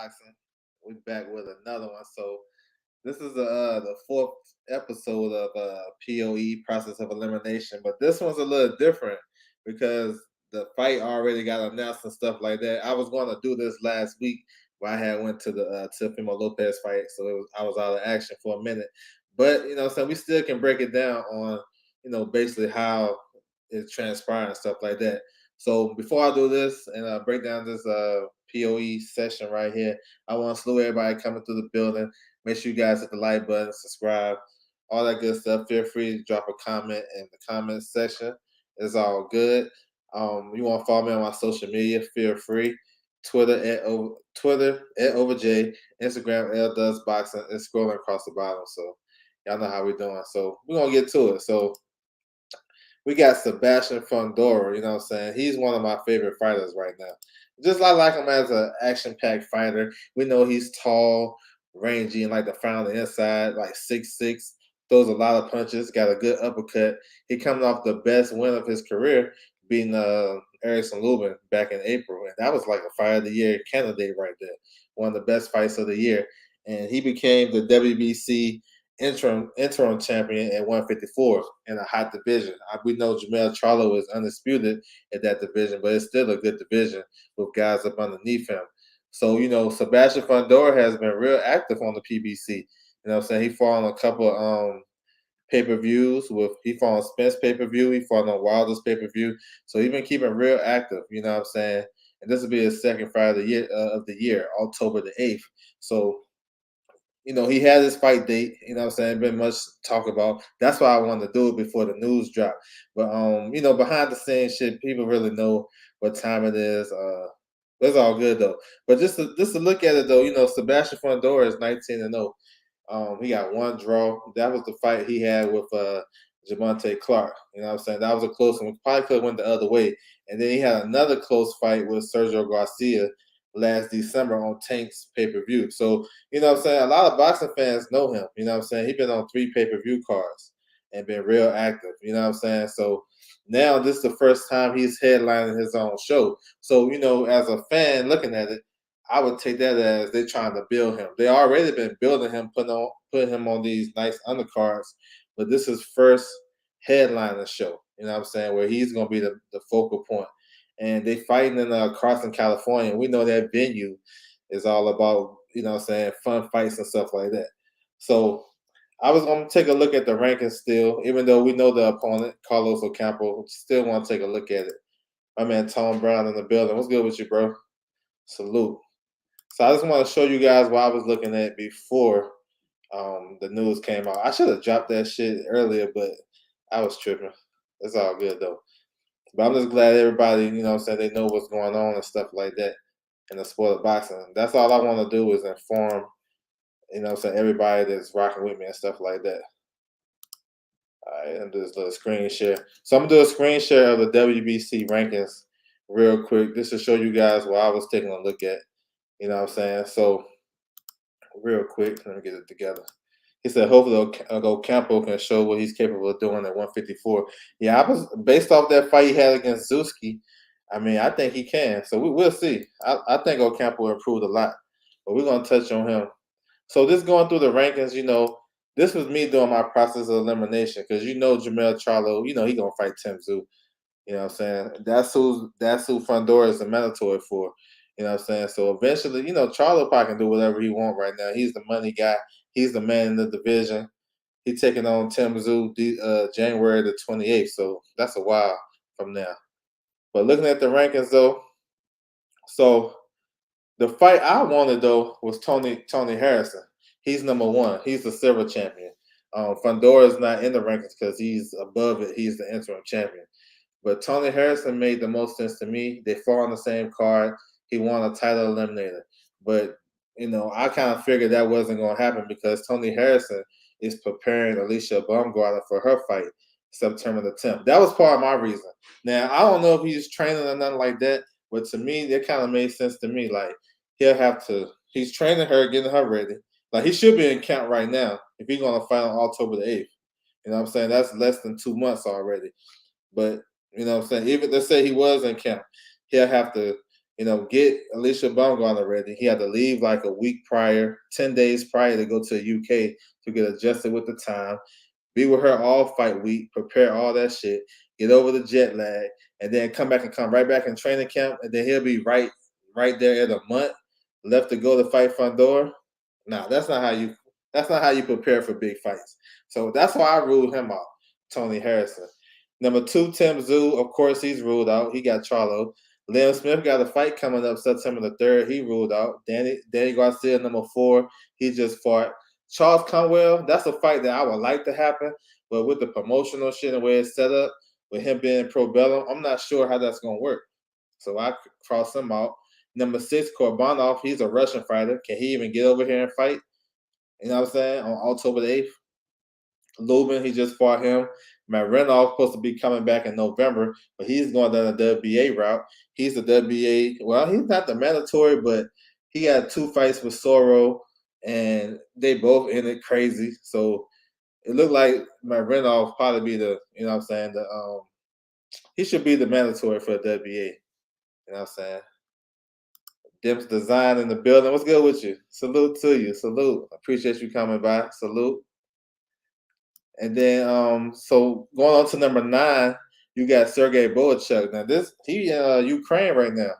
Boxing. We're back with another one. So this is the fourth episode of POE, process of elimination, but this one's a little different because the fight already got announced and stuff like that. I was going to do this last week, where I had went to the Teofimo Lopez fight, so I was out of action for a minute. But so we still can break it down on basically how it transpired and stuff like that. So before I do this and break down this POE session right here, I want to salute everybody coming through the building. Make sure you guys hit the like button, subscribe, all that good stuff. Feel free to drop a comment in the comment section. It's all good. You want to follow me on my social media? Feel free. Twitter at OverJ, Instagram L Does Boxing, and scrolling across the bottom. So y'all know how we're doing. So we're gonna get to it. So we got Sébastien Fundora, you know what I'm saying? He's one of my favorite fighters right now. Just I like him as an action-packed fighter. We know he's tall, rangy, and like the front on the inside, like 6'6", throws a lot of punches, got a good uppercut. He coming off the best win of his career, beating Erickson Lubin back in April. And that was like a fight of the year candidate right there. One of the best fights of the year. And he became the WBC interim champion at 154 in a hot division. We know Jamel Charlo is undisputed at that division, but it's still a good division with guys up underneath him. So, Sébastien Fundora has been real active on the PBC. You know what I'm saying? He fought on a couple of pay-per-views. He fought on Spence pay-per-view. He fought on Wilder's pay-per-view. So he's been keeping real active, you know what I'm saying? And this will be his second fight of the year, October the 8th. So he had his fight date, you know what I'm saying? Been much talk about. That's why I wanted to do it before the news dropped. But behind the scenes shit, people really know what time it is. It's all good though. But just to look at it though, Sébastien Fundora is 19-0. He got one draw. That was the fight he had with Javante Clark. You know what I'm saying? That was a close one. Probably could have went the other way. And then he had another close fight with Sergio Garcia last December on Tank's pay-per-view. So, you know what I'm saying? A lot of boxing fans know him. You know what I'm saying? He's been on 3 pay-per-view cards and been real active. You know what I'm saying? So now this is the first time he's headlining his own show. So, as a fan looking at it, I would take that as they're trying to build him. They already been building him, putting him on these nice undercards, but this is first headliner show. You know what I'm saying? Where he's going to be the focal point. And they fighting in Carson, California. We know that venue is all about, fun fights and stuff like that. So I was going to take a look at the rankings still, even though we know the opponent, Carlos Ocampo. Still want to take a look at it. My man Tom Brown in the building. What's good with you, bro? Salute. So I just want to show you guys what I was looking at before the news came out. I should have dropped that shit earlier, but I was tripping. It's all good though. But I'm just glad everybody, they know what's going on and stuff like that in the sport of boxing. That's all I want to do is inform, everybody that's rocking with me and stuff like that. All right, I'm do this little screen share. So I'm gonna do a screen share of the WBC rankings real quick. This to show you guys what I was taking a look at. You know what I'm saying? So real quick, let me get it together. He said, hopefully Ocampo can show what he's capable of doing at 154. Yeah, I was based off that fight he had against Zuski. I mean, I think he can. So we'll see. I think Ocampo improved a lot, but we're gonna touch on him. So this going through the rankings, this was me doing my process of elimination because Jamel Charlo, he gonna fight Tim Tszyu. You know what I'm saying? That's who Fundora is a mandatory for. You know what I'm saying? So eventually, Charlo probably can do whatever he wants right now. He's the money guy. He's the man in the division. He's taking on Tim Tszyu January the 28th. So that's a while from now. But looking at the rankings though, so the fight I wanted though was Tony Harrison. He's number 1. He's the silver champion. Fundora is not in the rankings because he's above it. He's the interim champion. But Tony Harrison made the most sense to me. They fought on the same card. He won a title eliminator. But, I kind of figured that wasn't going to happen because Tony Harrison is preparing Alicia Baumgartner for her fight September the 10th. That was part of my reason. Now, I don't know if he's training or nothing like that, but to me, that kind of made sense to me. Like, he's training her, getting her ready. Like, he should be in camp right now if he's going to fight on October the 8th. You know what I'm saying? That's less than 2 months already. But, you know what I'm saying? Even let's say he was in camp, he'll have to get Alicia Baumgartner ready. He had to leave like a week prior, 10 days prior to go to the UK to get adjusted with the time, be with her all fight week, prepare all that shit, get over the jet lag, and then come right back in training camp, and then he'll be right there at a month left to go to fight Fundora. Nah, that's not how you prepare for big fights. So that's why I ruled him out, Tony Harrison. Number two, Tim Tszyu, of course, he's ruled out. He got Charlo. Liam Smith got a fight coming up September the 3rd. He ruled out. Danny Garcia, number four, he just fought. Charles Conwell, that's a fight that I would like to happen, but with the promotional shit and the way it's set up, with him being pro bello, I'm not sure how that's going to work. So I cross him out. Number six, Korbanov, he's a Russian fighter. Can he even get over here and fight? You know what I'm saying? On October the 8th. Lubin, he just fought him. Matt Renoff supposed to be coming back in November, but he's going down the WBA route. He's the WBA. Well, he's not the mandatory, but he had two fights with Soro, and they both ended crazy. So it looked like Matt Renoff probably be the, you know what I'm saying, he should be the mandatory for the WBA. You know what I'm saying? Dips Design in the building. What's good with you? Salute to you. Salute. Appreciate you coming by. Salute. And then, so going on to number 9, you got Sergey Bohachuk. Now he in Ukraine right now,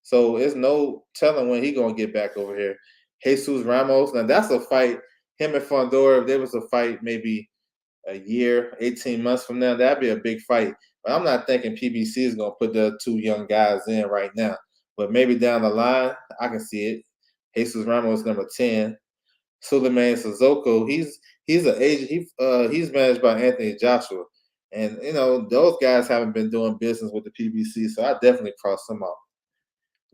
so it's no telling when he gonna get back over here. Jesus Ramos. Now that's a fight. Him and Fundora. If there was a fight, maybe a year, 18 months from now, that'd be a big fight. But I'm not thinking PBC is gonna put the two young guys in right now. But maybe down the line, I can see it. Jesus Ramos, number 10. Suleiman Sissoko, he's an agent. He's managed by Anthony Joshua, and those guys haven't been doing business with the PBC, so I definitely crossed them out.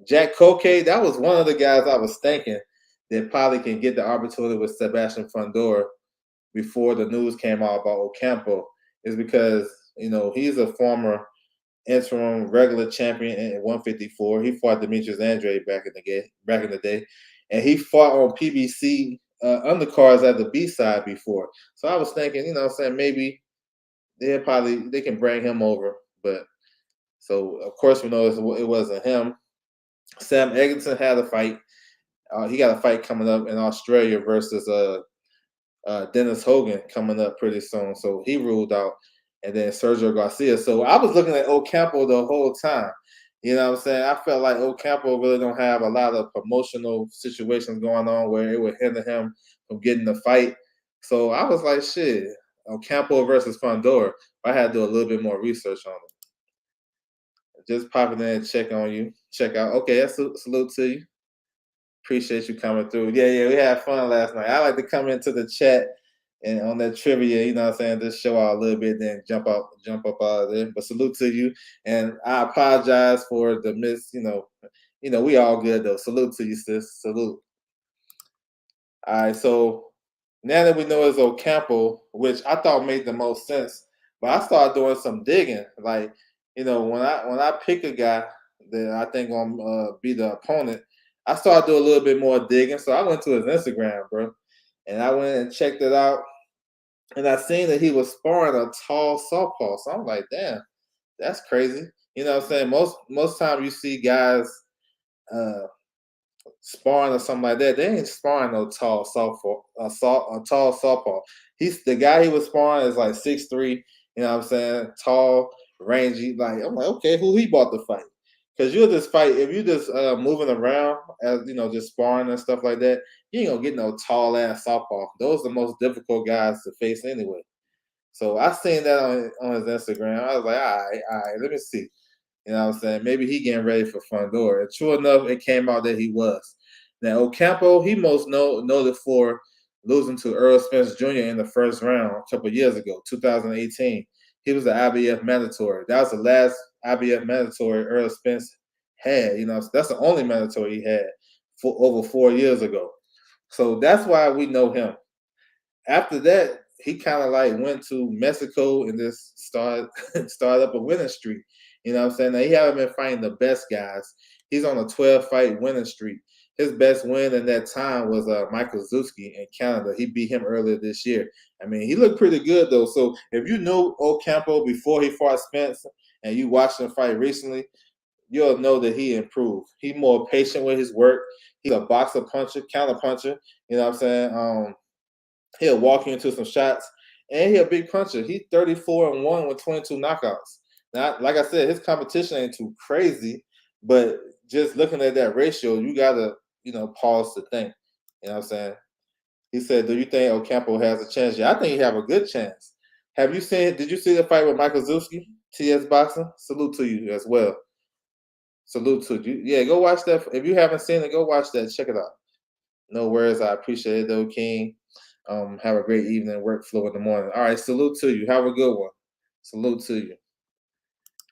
Jack Koke, that was one of the guys I was thinking that probably can get the opportunity with Sébastien Fundora before the news came out about Ocampo, is because he's a former interim regular champion at 154. He fought Demetrius Andre back in the day, and he fought on PBC undercards at the B side before. So I was thinking, maybe they can bring him over. But so of course we know it wasn't him. Sam Eggerton had a fight. He got a fight coming up in Australia versus Dennis Hogan coming up pretty soon. So he ruled out. And then Sergio Garcia. So I was looking at Ocampo the whole time. You know what I'm saying? I felt like Ocampo really don't have a lot of promotional situations going on where it would hinder him from getting the fight. So I was like, shit, Ocampo versus Fundora. I had to do a little bit more research on it. Just popping in and check on you. Check out. Okay, that's a salute to you. Appreciate you coming through. Yeah, we had fun last night. I like to come into the chat and on that trivia, you know what I'm saying, just show out a little bit, then jump up out of there. But salute to you. And I apologize for the miss, we all good though. Salute to you, sis. Salute. All right, so now that we know it's Ocampo, which I thought made the most sense, but I started doing some digging. Like, when I pick a guy that I think gonna be the opponent, I started doing a little bit more digging. So I went to his Instagram, bro. And I went and checked it out, and I seen that he was sparring a tall southpaw. So I'm like, damn, that's crazy. You know what I'm saying? Most time you see guys sparring or something like that, they ain't sparring no tall southpaw. A tall southpaw. He's the guy he was sparring is like 6'3", you know what I'm saying? Tall, rangy. Like, I'm like, okay, who he bought the fight? Because you'll just fight if you just moving around as just sparring and stuff like that. You ain't gonna get no tall ass southpaw. Those are the most difficult guys to face anyway. So I seen that on his Instagram. I was like, all right, let me see. You know what I'm saying? Maybe he getting ready for Fundora. And true enough, it came out that he was. Now Ocampo, he most noted for losing to Earl Spence Jr. in the first round a couple years ago, 2018. He was the IBF mandatory. That was the last IBF mandatory Earl Spence had. That's the only mandatory he had for over 4 years ago. So that's why we know him. After that, he kind of like went to Mexico and just started up a winning streak. You know what I'm saying? Now, he haven't been fighting the best guys. He's on a 12-fight winning streak. His best win in that time was Michael Zuski in Canada. He beat him earlier this year. I mean, he looked pretty good, though. So if you knew Ocampo before he fought Spence and you watched him fight recently, you'll know that he improved. He's more patient with his work. He's a boxer puncher, counter puncher. You know what I'm saying? He'll walk you into some shots, and he's a big puncher. He's 34-1 with 22 knockouts. Now, like I said, his competition ain't too crazy, but just looking at that ratio, you gotta, pause to think. You know what I'm saying? He said, "Do you think Ocampo has a chance?" Yeah, I think he have a good chance. Have you seen? Did you see the fight with Michael Zuski, TS Boxing? Salute to you as well. Salute to you. Yeah, go watch that. If you haven't seen it, go watch that. Check it out. No worries. I appreciate it, though, King. Have a great evening, workflow in the morning. All right, salute to you. Have a good one. Salute to you.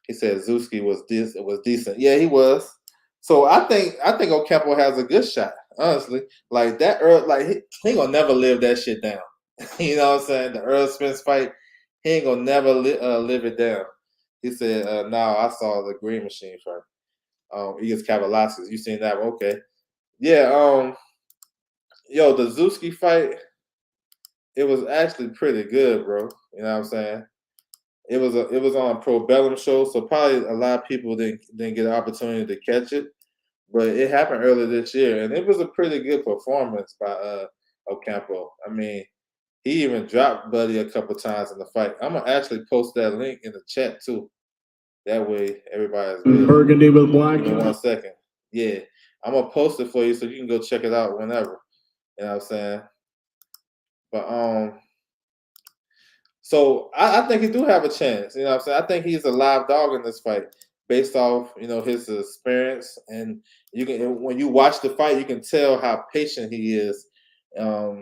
He said Zuski was decent. Yeah, he was. So I think Ocampo has a good shot. Honestly, like that Earl, like he ain't gonna never live that shit down. You know what I'm saying? The Earl Spence fight, he ain't gonna never live it down. He said, "No, I saw the Green Machine fight. Against Kavalauskas. You seen that one? Okay. Yeah. Yo, the Zuski fight, it was actually pretty good, bro. You know what I'm saying? It was on a Pro Bellum show, so probably a lot of people didn't get an opportunity to catch it. But it happened earlier this year, and it was a pretty good performance by Ocampo. I mean, he even dropped Buddy a couple times in the fight. I'm gonna actually post that link in the chat too. That way, everybody's good. Burgundy with black. Give me 1 second. Yeah, I'm gonna post it for you so you can go check it out whenever. You know what I'm saying? But so I think he do have a chance. You know what I'm saying? I think he's a live dog in this fight based off, his experience. And you can when you watch the fight, you can tell how patient he is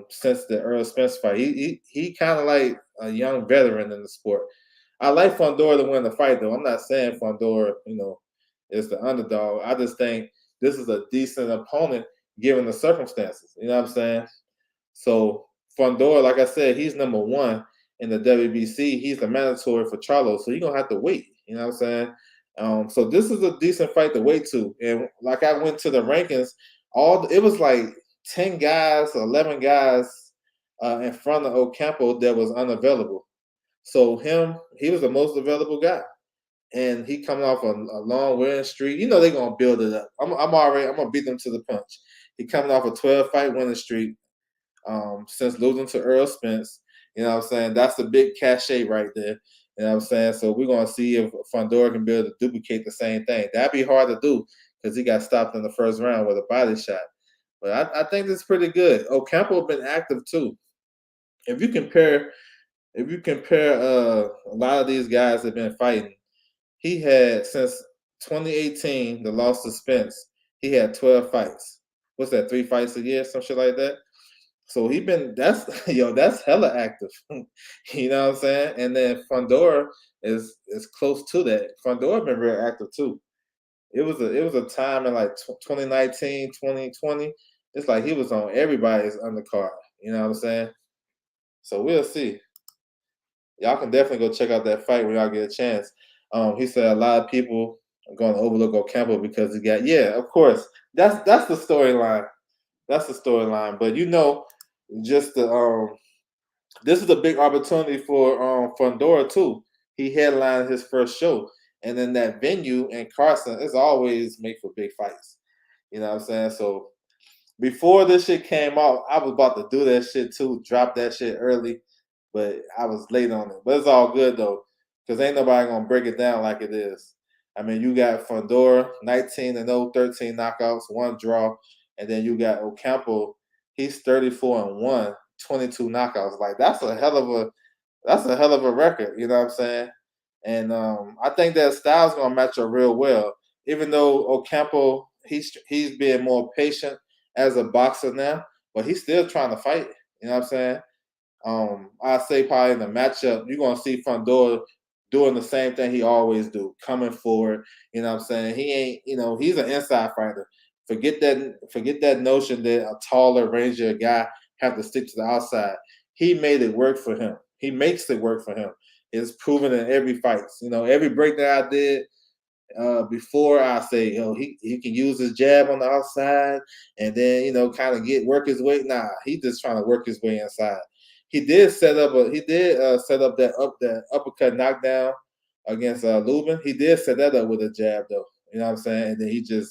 since the Earl Spence fight. He kind of like a young veteran in the sport. I like Fundora to win the fight though. I'm not saying Fundora, is the underdog. I just think this is a decent opponent given the circumstances. You know what I'm saying? So Fundora, like I said, he's number one in the WBC. He's the mandatory for Charlo, so you're gonna have to wait. You know what I'm saying? So this is a decent fight to wait to. And like I went to the rankings, it was like 10 guys, 11 guys in front of Ocampo that was unavailable. So he was the most available guy. And he coming off a long winning streak. You know they're gonna build it up. I'm gonna beat them to the punch. He coming off a 12 fight winning streak since losing to Earl Spence. You know what I'm saying? That's the big cachet right there. You know what I'm saying? So we're going to see if Fundora can be able to duplicate the same thing. That'd be hard to do because he got stopped in the first round with a body shot. But I think this is pretty good. Ocampo been active too. If you compare a lot of these guys that have been fighting, he had since 2018, the loss to Spence, he had 12 fights. What's that, 3 fights a year, some shit like that? So that's hella active. You know what I'm saying? And then Fundora is close to that. Fundora been very active too. It was a time in like 2019, 2020. It's like he was on everybody's undercard. You know what I'm saying? So we'll see. Y'all can definitely go check out that fight when y'all get a chance. He said a lot of people are going to overlook Ocampo because he got of course. That's the storyline. That's the storyline. But just this is a big opportunity for Fundora too. He headlined his first show, and then that venue in Carson is always made for big fights. You know what I'm saying? So before this shit came out, I was about to do that shit too, drop that shit early, but I was late on it. But it's all good though, because ain't nobody gonna break it down like it is. I mean, you got Fundora, 19-0, 13 knockouts, 1 draw, and then you got Ocampo. He's 34-1, 22 knockouts. Like that's a hell of a record. You know what I'm saying? And I think that style's gonna match up real well. Even though Ocampo, he's being more patient as a boxer now, but he's still trying to fight. You know what I'm saying? I say probably in the matchup, you're gonna see Fundora doing the same thing he always do, coming forward. You know what I'm saying? He ain't, he's an inside fighter. Forget that notion that a taller, rangier guy have to stick to the outside. He made it work for him. He makes it work for him. It's proven in every fight. Every break that I did before, I say, he can use his jab on the outside and then, kind of work his way. Nah, he just trying to work his way inside. He did set up that uppercut knockdown against Lubin. He did set that up with a jab though. You know what I'm saying? And then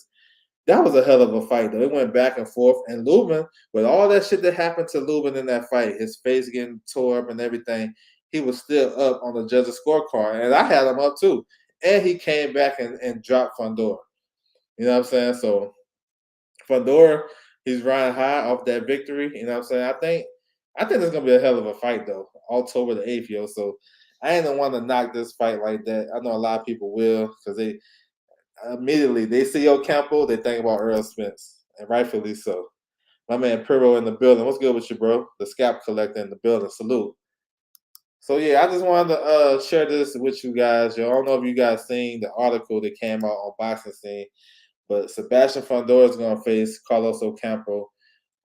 that was a hell of a fight, though. It went back and forth. And Lubin, with all that shit that happened to Lubin in that fight, his face getting tore up and everything, he was still up on the judges' scorecard. And I had him up too. And he came back and dropped Fundora. You know what I'm saying? So Fundora, he's riding high off that victory. You know what I'm saying? I think it's gonna be a hell of a fight though. October the 8th, yo. So I ain't the one to knock this fight like that. I know a lot of people will because they immediately they see Ocampo, they think about Earl Spence. And rightfully so. My man Piro in the building. What's good with you, bro? The scalp collector in the building. Salute. So yeah, I just wanted to share this with you guys. Yo, I don't know if you guys seen the article that came out on Boxing Scene, but Sebastian Fundora is going to face Carlos Ocampo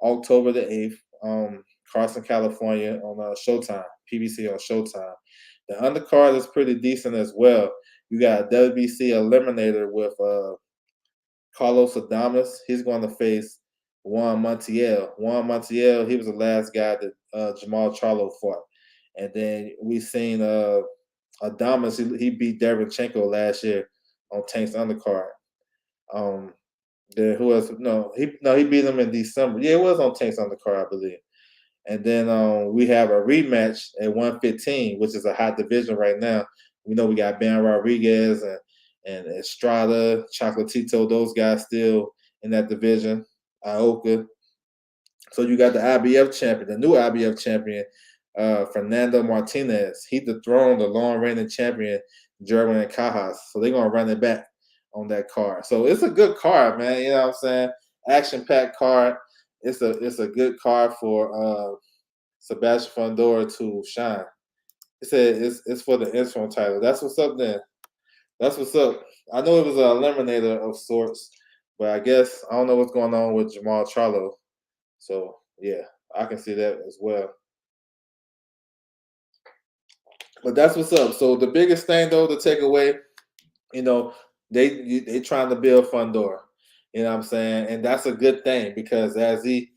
October the 8th, Carson, California on Showtime, PBC on Showtime. The undercard is pretty decent as well. You got a WBC eliminator with Carlos Adames. He's going to face Juan Montiel. Juan Montiel, he was the last guy that Jamal Charlo fought. And then we seen Adames, he beat Derevchenko last year on Tank's undercard. Who else? He beat him in December. Yeah, it was on Tank's undercard, I believe. And then we have a rematch at 115, which is a hot division right now. We know we got Ben Rodriguez and Estrada, Chocolatito, those guys still in that division. Ioka. So you got the IBF champion, the new IBF champion, Fernando Martinez. He dethroned the long reigning champion, Jerwin Cajas. So they're gonna run it back on that card. So it's a good card, man. You know what I'm saying? Action-packed card. It's a good card for Sebastian Fundora to shine. He said it's for the interim title. That's what's up then. That's what's up. I know it was an eliminator of sorts, but I guess I don't know what's going on with Jamal Charlo. So yeah, I can see that as well. But that's what's up. So the biggest thing though to take away, you know, they trying to build Fundora. You know what I'm saying? And that's a good thing because as he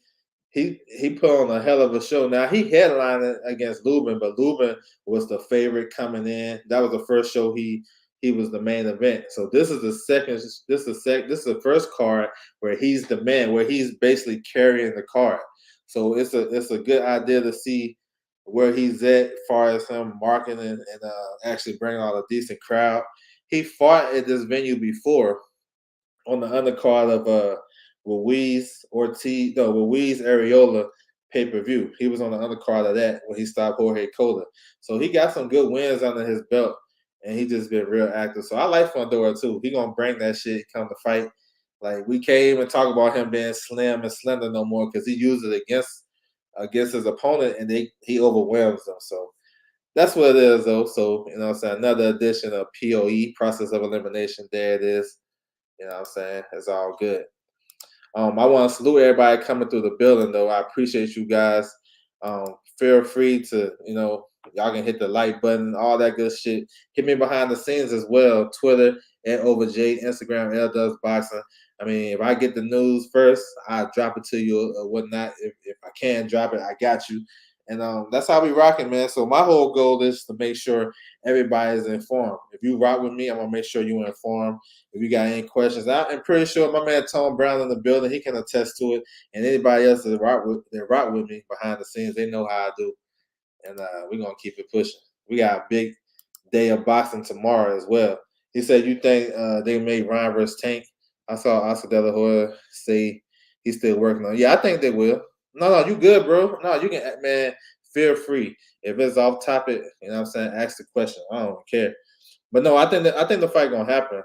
put on a hell of a show. Now he headlined against Lubin, but Lubin was the favorite coming in. That was the first show he was the main event. So this is the second. This is the first card where he's the man, where he's basically carrying the card. So it's a good idea to see where he's at as far as him marketing and actually bringing out a decent crowd. He fought at this venue before on the undercard of Ruiz Areola pay-per-view. He was on the undercard of that when he stopped Jorge Cola. So he got some good wins under his belt, and he just been real active. So I like Fundora too. He gonna bring that shit come to fight. Like we can't even talk about him being slim and slender no more because he used it against his opponent and he overwhelms them. So that's what it is though. So you know what I'm saying, another edition of POE, process of elimination. There it is. You know what I'm saying? It's all good. I want to salute everybody coming through the building, though. I appreciate you guys. Feel free to, y'all can hit the like button, all that good shit. Hit me behind the scenes as well. Twitter @OverJ, Instagram Does Boxing. I mean, if I get the news first, I drop it to you or whatnot. If I can drop it, I got you. And that's how we rocking, man. So my whole goal is to make sure everybody is informed. If you rock with me, I'm gonna make sure you're informed. If you got any questions, I'm pretty sure my man Tom Brown in the building, he can attest to it. And anybody else that rock with me behind the scenes, they know how I do. And we're gonna keep it pushing. We got a big day of boxing tomorrow as well. He said, "You think they made Ryan versus Tank?" I saw Oscar De La Hoya say he's still working on it. Yeah, I think they will. No, you good, bro. No, you can, man, feel free. If it's off topic, you know what I'm saying, ask the question. I don't care. But no, I think the fight gonna happen.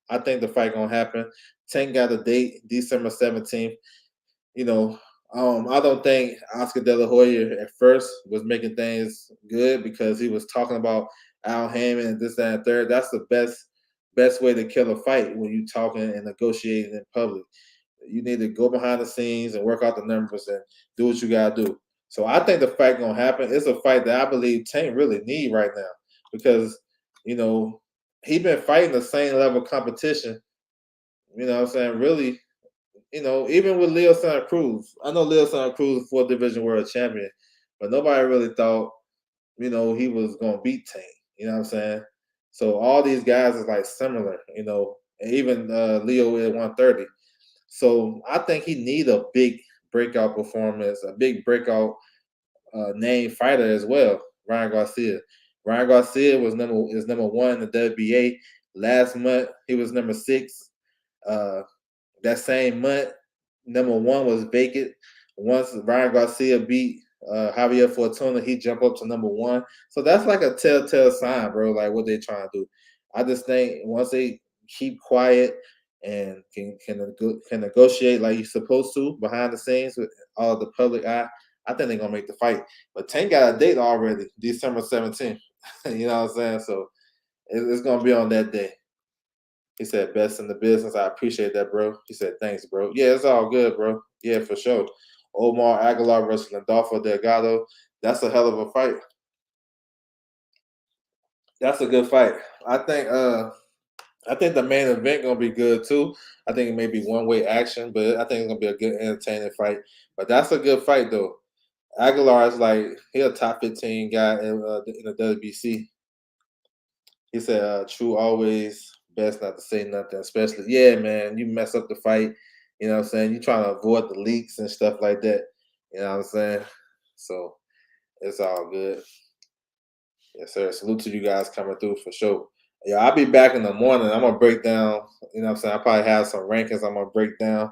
I think the fight gonna happen. Tank got a date, December 17th. I don't think Oscar De La Hoya at first was making things good because he was talking about Al Haymon and this, that, and third. That's the best way to kill a fight when you talking and negotiating in public. You need to go behind the scenes and work out the numbers and do what you gotta do. So I think the fight gonna happen. It's a fight that I believe Tank really need right now because he been fighting the same level of competition. You know what I'm saying? Really, even with Leo Santa Cruz. I know Leo Santa Cruz is 4th division world champion, but nobody really thought, he was gonna beat Tank. You know what I'm saying? So all these guys is like similar, and even Leo at 130. So I think he need a big breakout performance, a big breakout name fighter as well. Ryan Garcia. Ryan Garcia is number one in the WBA. Last month he was number six. Uh, that same month, number one was vacant. Once Ryan Garcia beat Javier Fortuna, he jumped up to number one. So that's like a telltale sign, bro. Like what they trying to do. I just think once they keep quiet and can negotiate like you're supposed to behind the scenes with all the public eye, I think they're gonna make the fight. But Tank got a date already, December 17th. You know what I'm saying? So it's gonna be on that day. He said, best in the business. I appreciate that, bro. He said, thanks, bro. Yeah, it's all good, bro. Yeah, for sure. Omar Aguilar versus Landolfo Delgado. That's a hell of a fight. That's a good fight. I think I think the main event gonna be good too. I think it may be one way action, but I think it's gonna be a good entertaining fight. But that's a good fight though. Aguilar is like he a top 15 guy in the WBC. He said, "True always best not to say nothing, especially yeah, man. You mess up the fight, you know what I'm saying. You trying to avoid the leaks and stuff like that. You know what I'm saying. So it's all good. Yes, sir. Salute to you guys coming through for sure. Yeah, I'll be back in the morning. I'm gonna break down. You know what I'm saying. I probably have some rankings. I'm gonna break down.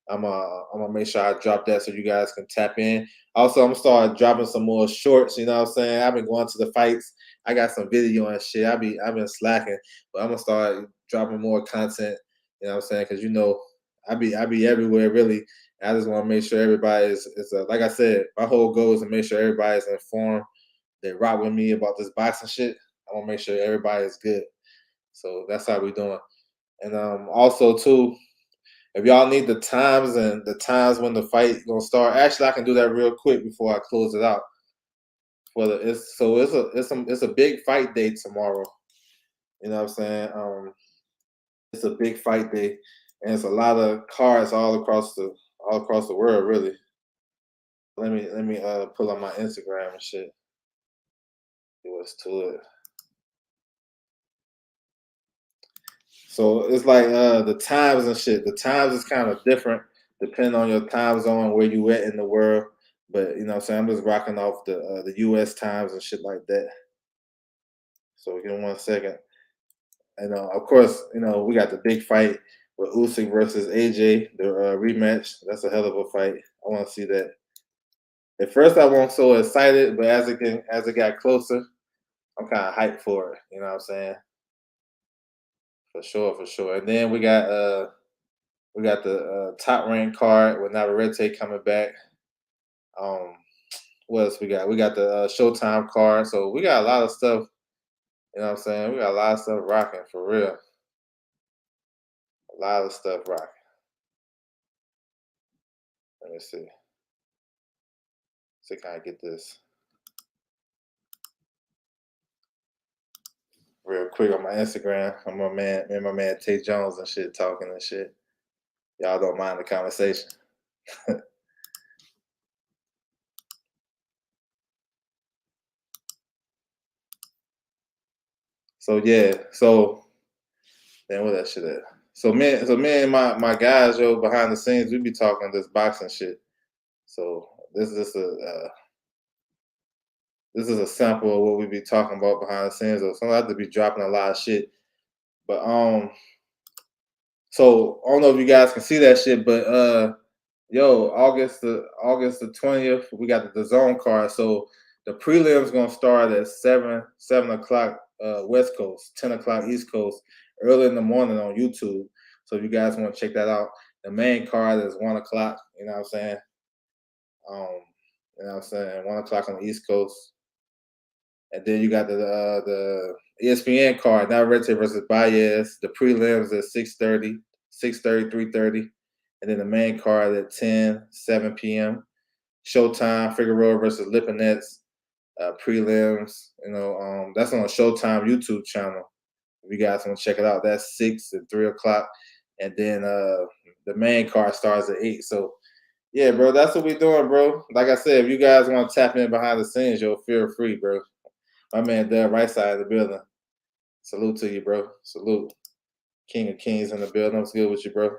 I'm gonna make sure I drop that so you guys can tap in. Also, I'm gonna start dropping some more shorts. You know what I'm saying. I've been going to the fights. I got some video and shit. I've been slacking, but I'm gonna start dropping more content. You know what I'm saying? Because you know, I be everywhere really. I just want to make sure everybody is like I said. My whole goal is to make sure everybody's informed. They rock with me about this boxing shit. I want to make sure everybody is good. So that's how we doing. And also too, if y'all need the times and the times when the fight gonna start, actually I can do that real quick before I close it out. For the it's a big fight day tomorrow. You know what I'm saying? It's a big fight day, and it's a lot of cards all across the world really. Let me pull up my Instagram and shit. See what's to it. So it's like the times and shit. The times is kind of different depending on your time zone where you at in the world. But you know what I'm saying, I'm just rocking off the US times and shit like that. So give me 1 second. And of course, you know, we got the big fight with Usyk versus AJ, the rematch. That's a hell of a fight. I want to see that. At first I wasn't so excited, but as it got closer, I'm kind of hyped for it. You know what I'm saying? For sure, for sure. And then we got the top rank card with Navarrete coming back. Um, what else we got? We got the Showtime card. So we got a lot of stuff. You know what I'm saying? We got a lot of stuff rocking for real. A lot of stuff rocking. Let me see. See can I get this real quick on my Instagram. I'm my man, me and my man Tay Jones and shit talking and shit. Y'all don't mind the conversation. So yeah, so then what that shit at? So me and my guys, yo, behind the scenes, we be talking this boxing shit. So this is a sample of what we be talking about behind the scenes. So I have to be dropping a lot of shit. But so I don't know if you guys can see that shit, but yo, August the 20th, we got the zone card. So the prelims gonna start at 7 o'clock West Coast, 10 o'clock East Coast, early in the morning on YouTube. So if you guys want to check that out, the main card is 1 o'clock. You know what I'm saying? Um, you know what I'm saying? 1 o'clock on the East Coast. And then you got the ESPN card, Navarrete versus Baez. The prelims at 6:30, 6:30, 3:30. And then the main card at 10, 7 p.m. Showtime, Figueroa versus Lipinets, prelims. You know, that's on the Showtime YouTube channel. If you guys want to check it out, that's 6 and 3 o'clock. And then the main card starts at 8. So yeah, bro, that's what we doing, bro. Like I said, if you guys want to tap in behind the scenes, yo, feel free, bro. My man, Doug, right side of the building. Salute to you, bro. Salute. King of Kings in the building. What's good with you, bro?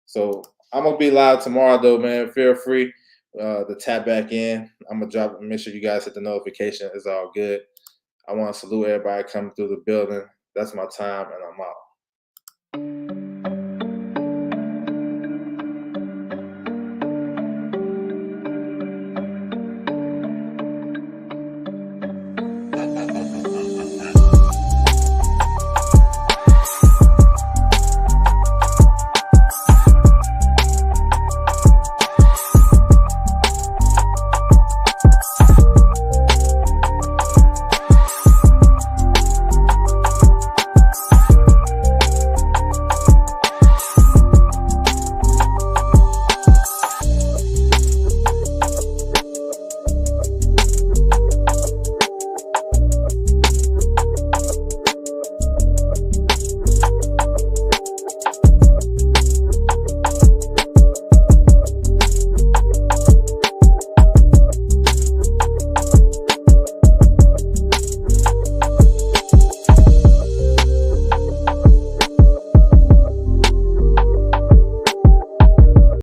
So I'm gonna be live tomorrow, though, man. Feel free to tap back in. I'm gonna drop. Make sure you guys hit the notification. It's all good. I want to salute everybody coming through the building. That's my time, and I'm out.